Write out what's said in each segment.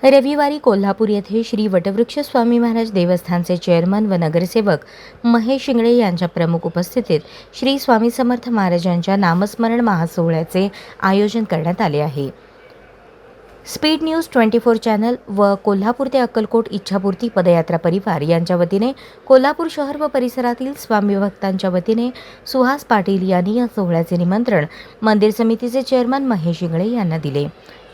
रविवारी कोल्हापूर येथे श्री वटवृक्ष स्वामी महाराज देवस्थानचे चेअरमन व नगरसेवक महेश शिंगळे यांच्या प्रमुख उपस्थितीत श्री स्वामी समर्थ महाराजांच्या नामस्मरण महासोहळ्याचे आयोजन करण्यात आले आहे। स्पीड न्यूज 24 चॅनल व कोल्हापूर ते अक्कलकोट इच्छापूर्ती पदयात्रा परिवार यांच्या वतीने कोल्हापूर शहर व परिसरातील स्वामी भक्तांच्या वतीने सुहास पाटील यांनी या सोहळ्याचे निमंत्रण मंदिर समितीचे चेअरमन महेश शिंगळे यांना दिले।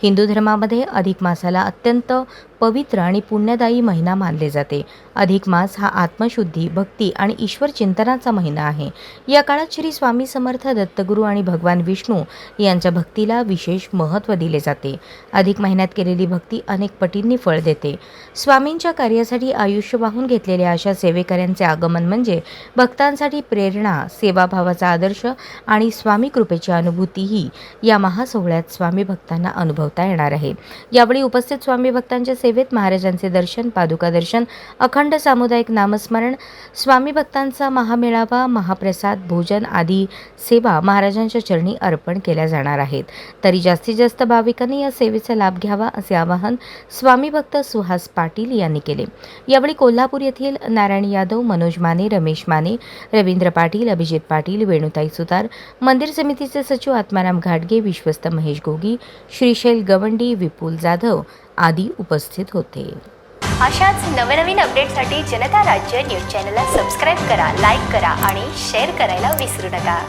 हिंदू धर्मामध्ये अधिक मासाला अत्यंत पवित्र आणि पुण्यदायी महिना मानले जाते। अधिक मास हा आत्मशुद्धी, भक्ती आणि ईश्वर चिंतनाचा महिना आहे। या काळात श्री स्वामी समर्थ दत्तगुरू आणि भगवान विष्णू यांच्या भक्तीला विशेष महत्त्व दिले जाते। अधिक महिन्यात केलेली भक्ती अनेक पटींनी फळ देते। स्वामींच्या कार्यासाठी आयुष्य वाहून घेतलेल्या अशा सेवेकऱ्यांचे आगमन म्हणजे भक्तांसाठी प्रेरणा, सेवाभावाचा आदर्श आणि स्वामी कृपेची अनुभूतीही या महासोहळ्यात स्वामी भक्तांना अनुभवता येणार आहे। यावेळी उपस्थित स्वामी भक्तांच्या सेवेत महाराजांचे दर्शन, पादुका दर्शन, अखंड सामुदायिक नामस्मरण, स्वामी भक्तांचा महामेळावा, महाप्रसाद, भोजन आदी सेवा महाराजांच्या चरणी अर्पण केल्या जाणार आहेत। तरी जास्तीत जास्त भाविकांनी या सेवेचा लाभ घ्यावा असे आवाहन स्वामी भक्त सुहास पाटील यांनी केले। यावेळी कोल्हापूर येथील नारायण यादव, मनोज माने, रमेश माने, रवींद्र पाटील, अभिजित पाटील, वेणुताई सुतार, मंदिर समितीचे सचिव आत्माराम घाटगे, विश्वस्त महेश गोगी, श्रीशैल गवंडी, विपुल जाधव आदी उपस्थित होते। अशाच नवनवीन अपडेटसाठी जनता राज्य न्यूज चॅनलला सबस्क्राईब करा, लाईक करा आणि शेअर करायला विसरू नका।